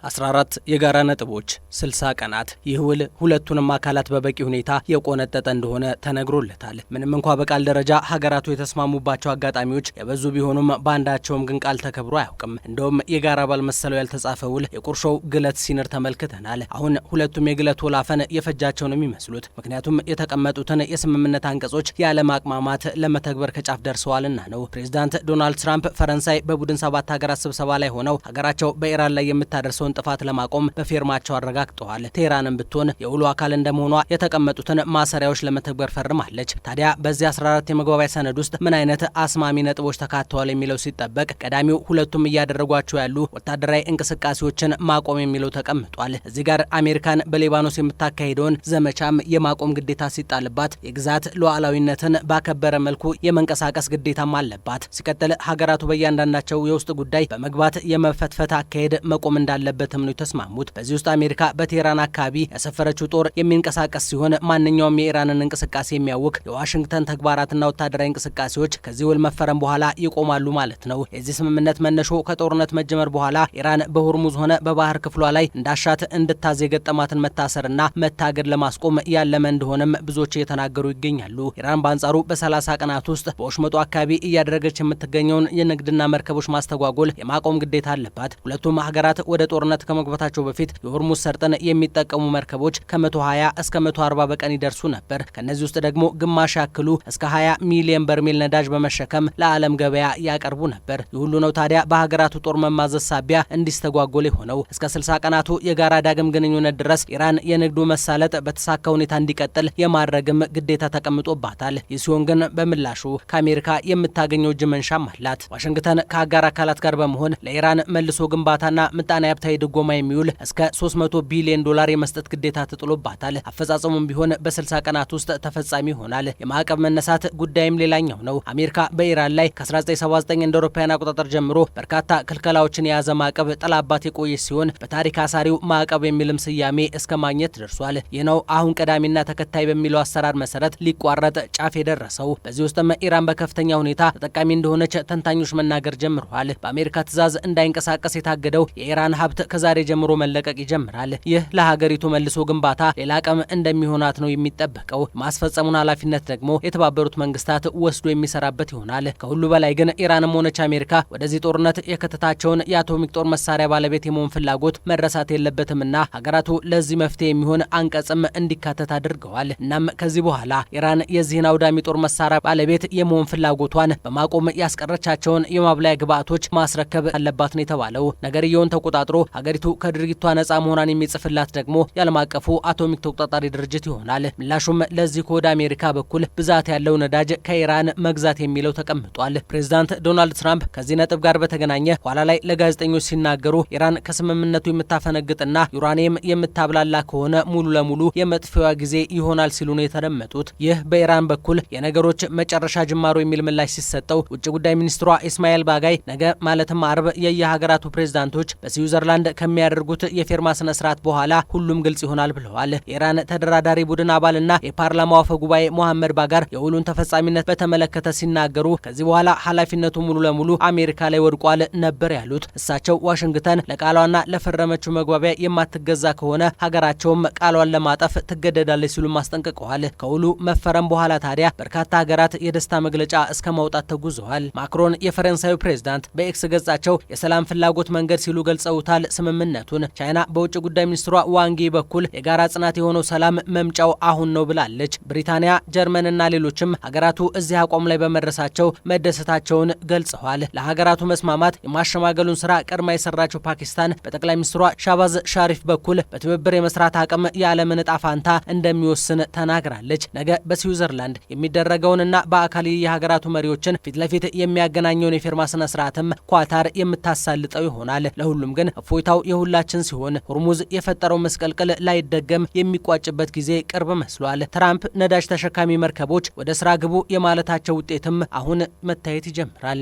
14 የጋራ ነጥቦች 60 ቀናት ይህ ውል ሁለቱንም አካላት በበቂ ሁኔታ የቆነጠጠ እንደሆነ ተነግሮለታል። ምንም እንኳ በቃል ደረጃ ሀገራቱ የተስማሙባቸው አጋጣሚዎች የበዙ ቢሆኑም በአንዳቸውም ግን ቃል ተከብሮ አያውቅም። እንደውም የጋራ ባልመሰለው ያልተጻፈ ውል የቁርሾው ግለት ሲንር ተመልክተናል። አሁን ሁለቱም የግለት ወላፈን የፈጃቸው ነው የሚመስሉት። ምክንያቱም የተቀመጡትን የስምምነት አንቀጾች ያለማቅማማት ለመተግበር ከጫፍ ደርሰዋልና ነው። ፕሬዚዳንት ዶናልድ ትራምፕ ፈረንሳይ በቡድን 7 ሀገራት ስብሰባ ላይ ሆነው ሀገራቸው በኢራን ላይ የምታደርሰውን ጥፋት ለማቆም በፊርማቸው አረጋግጠዋል። ቴህራንም ብትሆን የውሉ አካል እንደመሆኗ የተቀመጡትን ማሰሪያዎች ለመተግበር ፈርማለች። ታዲያ በዚህ 14 የመግባቢያ ሰነድ ውስጥ ምን አይነት አስማሚ ነጥቦች ተካተዋል የሚለው ሲጠበቅ ቀዳሚው ሁለቱም እያደረጓቸው ያሉ ወታደራዊ እንቅስቃሴዎችን ማቆም የሚለው ተቀምጧል። እዚህ ጋር አሜሪካን በሊባኖስ የምታካሂደውን ዘመቻም የማቆም ግዴታ ሲጣልባት የግዛት ሉዓላዊነትን ባከበረ መልኩ የመንቀሳቀስ ግዴታም አለባት። ሲቀጥል ሀገራቱ በእያንዳንዳቸው የውስጥ ጉዳይ በመግባት የመፈትፈት አካሄድ መቆም እንዳለበትም ነው የተስማሙት። በዚህ ውስጥ አሜሪካ በቴህራን አካባቢ ያሰፈረችው ጦር የሚንቀሳቀስ ሲሆን ማንኛውም የኢራንን እንቅስቃሴ የሚያውክ የዋሽንግተን ተግባራትና ወታደራዊ እንቅስቃሴዎች ከዚህ ውል መፈረም በኋላ ይቆማሉ ማለት ነው። የዚህ ስምምነት መነሾ ከጦርነት መጀመር በኋላ ኢራን በሆርሙዝ ሆነ በባህር ክፍሏ ላይ እንዳሻት እንድታዝ የገጠማትን መታሰርና መታገድ ለማስቆም ያለመ እንደሆነም ብዙዎች እየተናገሩ ይገኛሉ። ኢራን በአንጻሩ በ30 ቀናት ውስጥ በወሽመጡ አካባቢ እያደረገች የምትገኘውን የንግድና መርከቦች ማስተጓጎል የማቆም ግዴታ አለባት። ሁለቱም ሀገራት ወደ ጦርነት ከመግባታቸው በፊት የሆርሙዝ ሰርጥን የሚጠቀሙ መርከቦች ከ120 እስከ 140 በቀን ይደርሱ ነበር። ከነዚህ ውስጥ ደግሞ ግማሽ ያክሉ እስከ 20 ሚሊዮን በርሜል ነዳጅ በመሸከም ለዓለም ገበያ ያቀርቡ ነበር። ይህ ሁሉ ነው ታዲያ በሀገራቱ ጦር መማዘዝ ሳቢያ እንዲስተጓጎል የሆነው። እስከ 60 ቀናቱ የጋራ ዳግም ግንኙነት ድረስ ኢራን የንግዱ መሳለጥ በተሳካ ሁኔታ እንዲቀጥል የማድረግም ግዴታ ተቀምጦባታል። ይህ ሲሆን ግን በምላሹ ከአሜሪካ የምታገኘው እጅ መንሻም አላት። ዋሽንግተን ከአጋር አካላት ጋር በመሆን ለኢራን መልሶ ግንባታና ምጣኔ ሀብታዊ ድጎማ የሚውል እስከ 300 ቢሊዮን ዶላር የመስጠት ግዴታ ተጥሎባታል። አፈጻጸሙም ቢሆን በ60 ቀናት ውስጥ ተፈጻሚ ይሆናል። የማዕቀብ መነሳት ጉዳይም ሌላኛው ነው። አሜሪካ በኢራን ላይ ከ1979 እንደ አውሮፓውያን አቆጣጠር ጀምሮ በርካታ ክልከላዎችን የያዘ ማዕቀብ ጥላባት የቆየች ሲሆን በታሪክ አሳሪው ማዕቀብ የሚልም ስያሜ እስከ ማግኘት ደርሷል። ይህ ነው አሁን ቀዳሚና ተከታይ በሚለው አሰራር መሰረት ሊቋረጥ ጫፍ የደረሰው። በዚህ ውስጥም ኢራን በከፍተኛ ሁኔታ ተጠቃሚ እንደሆነች ተንታኞች መናገር ጀምረዋል። በአሜሪካ ትዕዛዝ እንዳይንቀሳቀስ የታገደው የኢራን ሀብት ከዛሬ ጀምሮ መለቀቅ ይጀምራል። ይህ ለሀገሪቱ መልሶ ግንባታ ሌላ አቅም እንደሚሆናት ነው የሚጠበቀው። ማስፈጸሙን ኃላፊነት ደግሞ የተባበሩት መንግስታት ወስዶ የሚሰራበት ይሆናል። ከሁሉ በላይ ግን ኢራንም ሆነች አሜሪካ ወደዚህ ጦርነት የከተታቸውን የአቶሚክ ጦር መሳሪያ ባለቤት የመሆን ፍላጎት መረሳት የለበትምና ሀገራቱ ለዚህ መፍትሄ የሚሆን አንቀጽም እንዲካተት አድርገዋል። እናም ከዚህ በኋላ ኢራን የዚህን አውዳሚ ጦር መሳሪያ ባለቤት የመሆን ፍላጎቷን በማቆም ያስቀረቻቸውን የማብላያ ግብዓቶች ማስረከብ አለባት ነው የተባለው። ነገርየውን ተቆጣጥሮ ሀገሪቱ ከድርጊቷ ነጻ መሆኗን የሚጽፍላት ደግሞ የዓለም አቀፉ አቶሚክ ተቆጣጣሪ ድርጅት ይሆናል። ምላሹም ለዚህ ከወደ አሜሪካ በኩል ብዛት ያለው ነዳጅ ከኢራን መግዛት የሚለው ተቀምጧል። ፕሬዚዳንት ዶናልድ ትራምፕ ከዚህ ነጥብ ጋር በተገናኘ ኋላ ላይ ለጋዜጠኞች ሲናገሩ ኢራን ከስምምነቱ የምታፈነግጥና ዩራኒየም የምታብላላ ከሆነ ሙሉ ለሙሉ የመጥፊያዋ ጊዜ ይሆናል ሲሉ ነው የተደመጡት። ይህ በኢራን በኩል የነገሮች መጨረሻ ጅማሮ የሚል ምላሽ ሲሰጠው ውጭ ጉዳይ ሚኒስትሯ ኢስማኤል ባጋይ ነገ ማለትም አርብ የየሀገራቱ ፕሬዝዳንቶች በስዊዘርላንድ ከሚያደርጉት የፊርማ ስነ ስርዓት በኋላ ሁሉም ግልጽ ይሆናል ብለዋል። የኢራን ተደራዳሪ ቡድን አባልና የፓርላማው አፈ ጉባኤ ሞሐመድ ባጋር የውሉን ተፈጻሚነት በተመለከተ ሲናገሩ ከዚህ በኋላ ኃላፊነቱ ሙሉ ለሙሉ አሜሪካ ላይ ወድቋል ነበር ያሉት። እሳቸው ዋሽንግተን ለቃሏና ለፈረመችው መግባቢያ የማትገዛ ከሆነ ሀገራቸውም ቃሏን ለማጠፍ ትገደዳለች ሲሉ አስጠንቅቀዋል። ከውሉ መፈረም በኋላ ታዲያ በርካታ ሀገራት የደስታ መግለጫ እስከ ማውጣት ተጉዘዋል። ማክሮን የፈረንሳዩ ፕሬዝዳንት በኤክስ ገጻቸው የሰላም ፍላጎት መንገድ ሲሉ ገልጸውታል ስምምነቱን። ቻይና በውጭ ጉዳይ ሚኒስትሯ ዋንጊ በኩል የጋራ ጽናት የሆነው ሰላም መምጫው አሁን ነው ብላለች። ብሪታንያ፣ ጀርመንና ሌሎችም ሀገራቱ እዚህ አቋም ላይ በመድረሳቸው መደሰታቸውን ገልጸዋል። ለሀገራቱ መስማማት የማሸማገሉን ስራ ቀድማ የሰራቸው ፓኪስታን በጠቅላይ ሚኒስትሯ ሻባዝ ሻሪፍ በኩል በትብብር የመስራት አቅም የዓለምን ዕጣ ፋንታ እንደሚወስን ተናግራለች። ነገ በስዊዘርላንድ የሚደረገውንና በአካል የሀገራቱ መሪዎችን ፊት ለፊት የሚያገናኘውን የፊርማ ስነ ስርዓትም ኳታር የምታሳልጠው ይሆናል። ለሁሉም ግን እፎይታው የሁላችን ሲሆን ሆርሙዝ የፈጠረው መስቀልቅል ላይደገም የሚቋጭበት ጊዜ ቅርብ መስሏል። ትራምፕ ነዳጅ ተሸካሚ መርከቦች ወደ ስራ ግቡ የማለታቸው ውጤትም አሁን መታየት ይጀምራል።